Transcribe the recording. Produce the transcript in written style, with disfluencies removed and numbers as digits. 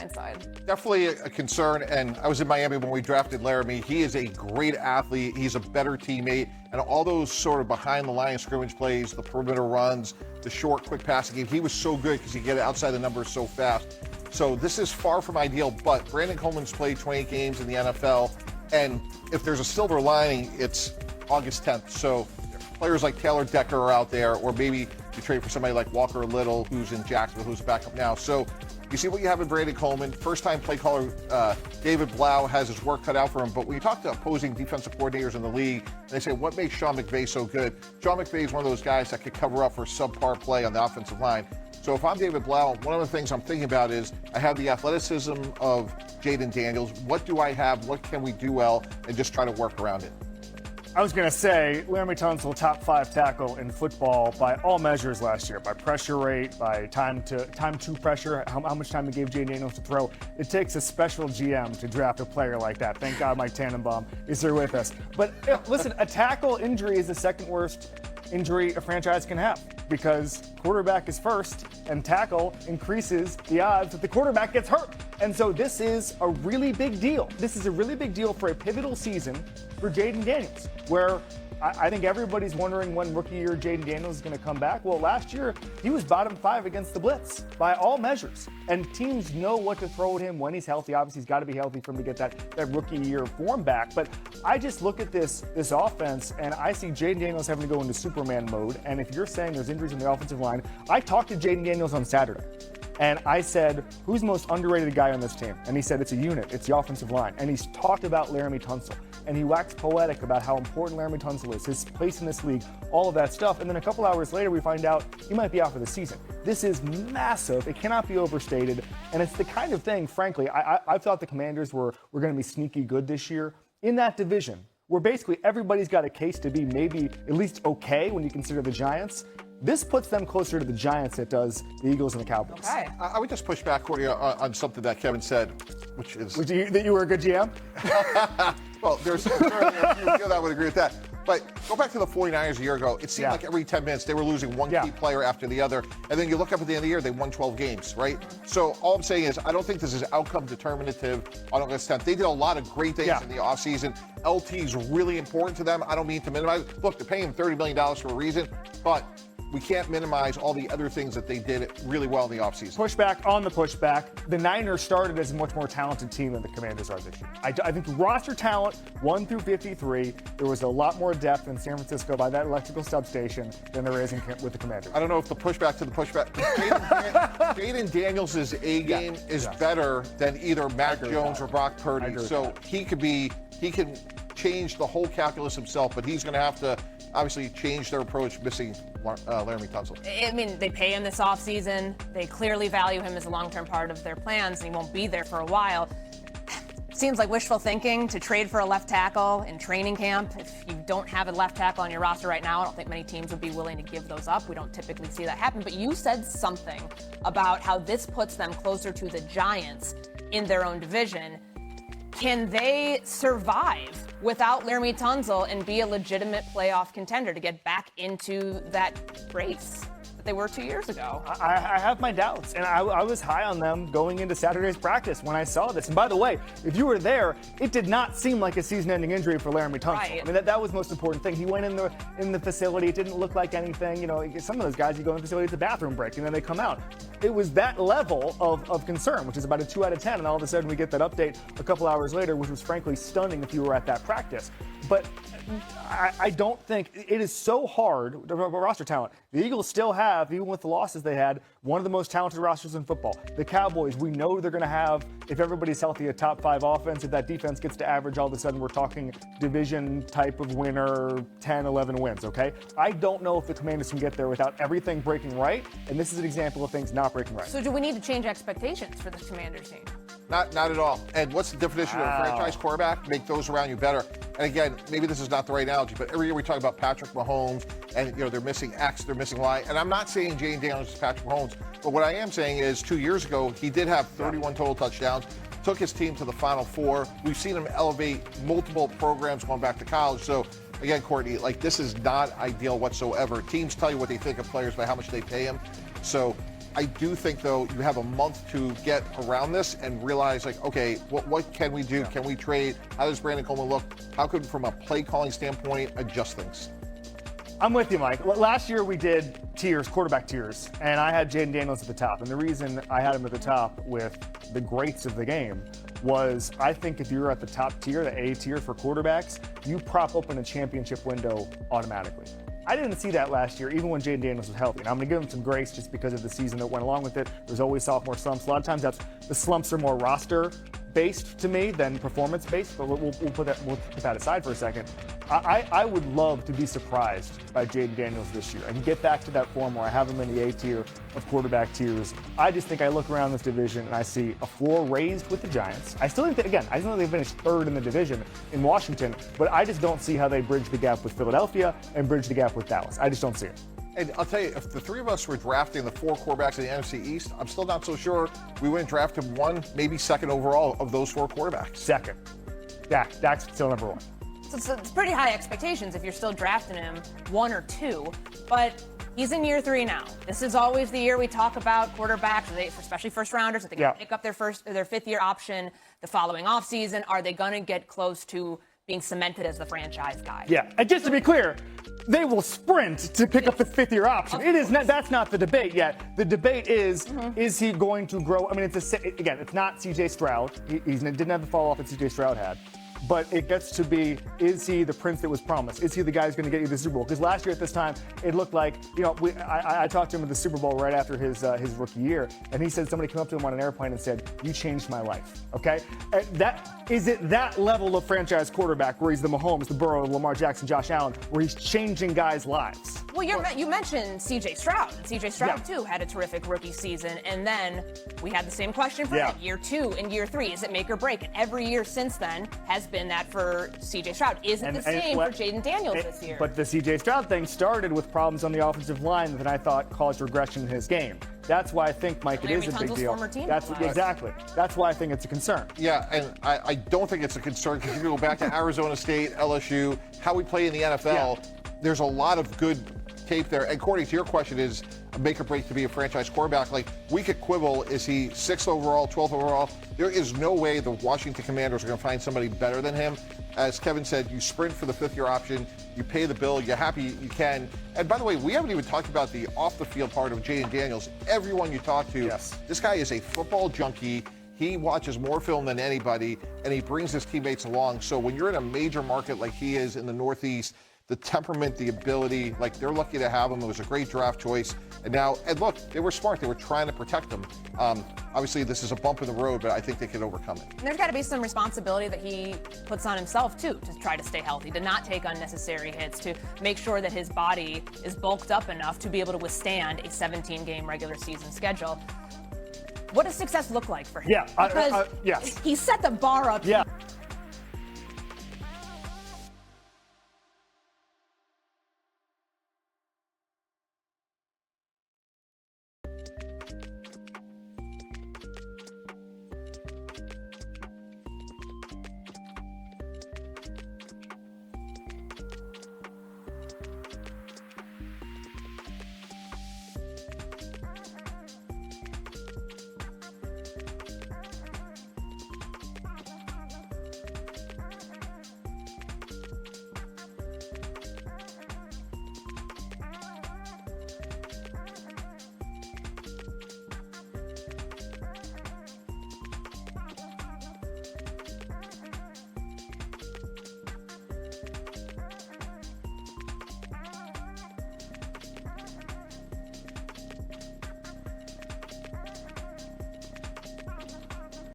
line side. Definitely a concern, and I was in Miami when we drafted Laremy. He is a great athlete. He's a better teammate, and all those sort of behind the line scrimmage plays, the perimeter runs, the short, quick passing game, he was so good because he get outside the numbers so fast. So this is far from ideal, but Brandon Coleman's played 28 games in the NFL, and if there's a silver lining, it's August 10th. So players like Taylor Decker are out there, or maybe you trade for somebody like Walker Little, who's in Jacksonville, who's back up now. So you see what you have in Brandon Coleman. First-time play caller David Blau has his work cut out for him. But when you talk to opposing defensive coordinators in the league, they say, what makes Sean McVay so good? Sean McVay is one of those guys that could cover up for subpar play on the offensive line. So if I'm David Blau, one of the things I'm thinking about is I have the athleticism of Jaden Daniels. What do I have? What can we do well? And just try to work around it. I was going to say, Laremy Tunsil, top 5 tackle in football by all measures last year, by pressure rate, by time to pressure, how much time he gave Jaden Daniels to throw. It takes a special GM to draft a player like that. Thank God Mike Tannenbaum is here with us. But listen, a tackle injury is the second worst injury a franchise can have because quarterback is first and tackle increases the odds that the quarterback gets hurt. And so this is a really big deal. This is a really big deal for a pivotal season for Jaden Daniels, where I think everybody's wondering when rookie year Jaden Daniels is going to come back. Well, last year, he was bottom 5 against the blitz by all measures. And teams know what to throw at him when he's healthy. Obviously, he's got to be healthy for him to get that rookie year form back. But I just look at this offense, and I see Jaden Daniels having to go into Superman mode. And if you're saying there's injuries in the offensive line, I talked to Jaden Daniels on Saturday. And I said, who's the most underrated guy on this team? And he said, it's a unit. It's the offensive line. And he's talked about Laremy Tunsil. And he waxed poetic about how important Laremy Tunsil is, his place in this league, all of that stuff. And then a couple hours later, we find out he might be out for the season. This is massive. It cannot be overstated. And it's the kind of thing, frankly, I thought the Commanders were going to be sneaky good this year. In that division, where basically everybody's got a case to be maybe at least okay when you consider the Giants, this puts them closer to the Giants than it does the Eagles and the Cowboys. Okay. I would just push back, Courtney, on something that Kevin said, which is... That you were a good GM? Well, there's certainly a few that would agree with that. But go back to the 49ers a year ago. It seemed like every 10 minutes they were losing one key player after the other. And then you look up at the end of the year, they won 12 games, right? So all I'm saying is I don't think this is outcome determinative on August 10th. They did a lot of great things in the offseason. LT is really important to them. I don't mean to minimize. Look, they're paying him $30 million for a reason. But we can't minimize all the other things that they did really well in the offseason. Pushback on the pushback. The Niners started as a much more talented team than the Commanders are this year. I think roster talent, 1 through 53, there was a lot more depth in San Francisco by that electrical substation than there is with the Commanders. I don't know if the pushback to the pushback. Jaden Daniels' A game is better than either Mac Jones or Brock Purdy. So he can change the whole calculus himself, but he's going to have to obviously change their approach missing Laremy Tunsil. I mean, they pay him this offseason. They clearly value him as a long-term part of their plans, and he won't be there for a while. Seems like wishful thinking to trade for a left tackle in training camp. If you don't have a left tackle on your roster right now, I don't think many teams would be willing to give those up. We don't typically see that happen. But you said something about how this puts them closer to the Giants in their own division. Can they survive without Laremy Tunsil and be a legitimate playoff contender to get back into that race that they were 2 years ago? I have my doubts, and I was high on them going into Saturday's practice when I saw this. And by the way, if you were there, it did not seem like a season-ending injury for Laremy Tunsil. Right. I mean, that was the most important thing. He went in the facility. It didn't look like anything. You know, some of those guys, you go in the facility, it's a bathroom break, and then they come out. It was that level of concern, which is about a 2 out of 10, and all of a sudden we get that update a couple hours later, which was frankly stunning if you were at that practice. But I don't think it is so hard to roster talent. The Eagles still have, even with the losses they had, one of the most talented rosters in football. The Cowboys, we know they're going to have, if everybody's healthy, a top 5 offense. If that defense gets to average, all of a sudden we're talking division type of winner, 10, 11 wins, okay? I don't know if the Commanders can get there without everything breaking right, and this is an example of things not breaking right. So do we need to change expectations for this Commanders team? Not at all. And what's the definition of a franchise quarterback? Make those around you better. And again, maybe this is not the right analogy, but every year we talk about Patrick Mahomes and, they're missing X, they're missing Y. And I'm not saying Jaden Daniels is Patrick Mahomes, but what I am saying is 2 years ago, he did have 31 total touchdowns, took his team to the Final Four. We've seen him elevate multiple programs going back to college. So again, Courtney, this is not ideal whatsoever. Teams tell you what they think of players by how much they pay them. So I do think, though, you have a month to get around this and realize, like, okay, what can we do? Can we trade? How does Brandon Coleman look? How could, from a play calling standpoint, adjust things? I'm with you, Mike. Last year we did tiers, quarterback tiers, and I had Jaden Daniels at the top. And the reason I had him at the top with the greats of the game was I think if you're at the top tier, the A tier for quarterbacks, you prop open a championship window automatically. I didn't see that last year, even when Jaden Daniels was healthy. And I'm going to give him some grace just because of the season that went along with it. There's always sophomore slumps. A lot of times the slumps are more roster-based to me than performance-based, but we'll put that aside for a second. I would love to be surprised by Jaden Daniels this year and get back to that form where I have him in the A tier of quarterback tiers. I just think I look around this division and I see a floor raised with the Giants. I still think they finished third in the division in Washington, but I just don't see how they bridge the gap with Philadelphia and bridge the gap with Dallas. I just don't see it. And I'll tell you, if the three of us were drafting the 4 quarterbacks in the NFC East, I'm still not so sure we wouldn't draft him 1, maybe 2nd overall of those 4 quarterbacks. 2nd. Dak's still number 1. So it's pretty high expectations if you're still drafting him 1 or 2, but he's in year 3 now. This is always the year we talk about quarterbacks, especially first rounders. Are they going to pick up their 5th year option the following offseason? Are they going to get close to being cemented as the franchise guy? Yeah, and just to be clear, they will sprint to pick up the 5th year option. That's not the debate yet. The debate is he going to grow? I mean, it's not C.J. Stroud. He didn't have the fall off that C.J. Stroud had. But it gets to be, is he the prince that was promised? Is he the guy who's going to get you the Super Bowl? Because last year at this time, it looked like, I talked to him at the Super Bowl right after his rookie year, and he said somebody came up to him on an airplane and said, "You changed my life." Okay? Is it that level of franchise quarterback where he's the Mahomes, the Burrow, Lamar Jackson, Josh Allen, where he's changing guys' lives? Well, you mentioned C.J. Stroud. C.J. Stroud, too, had a terrific rookie season. And then we had the same question for him. Year 2 and year 3. Is it make or break? And every year since then has been that for C.J. Stroud. Isn't the same for Jaden Daniels this year. But the C.J. Stroud thing started with problems on the offensive line that I thought caused regression in his game. That's why I think, Mike, it is a big Tunsil's deal. Former team Exactly. That's why I think it's a concern. Yeah, and I don't think it's a concern because you go back to Arizona State, LSU, how we play in the NFL. There's a lot of good tape there. And Courtney, to your question, is a make or break to be a franchise quarterback. Like, we could quibble, is he 6th overall, 12th overall? There is no way the Washington Commanders are going to find somebody better than him. As Kevin said, you sprint for the 5th year option, you pay the bill, you're happy you can. And by the way, we haven't even talked about the off the field part of Jaden Daniels. Everyone you talk to, this guy is a football junkie. He watches more film than anybody, and he brings his teammates along. So when you're in a major market like he is in the Northeast, the temperament, the ability, like, they're lucky to have him. It was a great draft choice. And look, they were smart. They were trying to protect him. Obviously, this is a bump in the road, but I think they can overcome it. And there's got to be some responsibility that he puts on himself, too, to try to stay healthy, to not take unnecessary hits, to make sure that his body is bulked up enough to be able to withstand a 17-game regular season schedule. What does success look like for him? Yeah, because yes. he set the bar up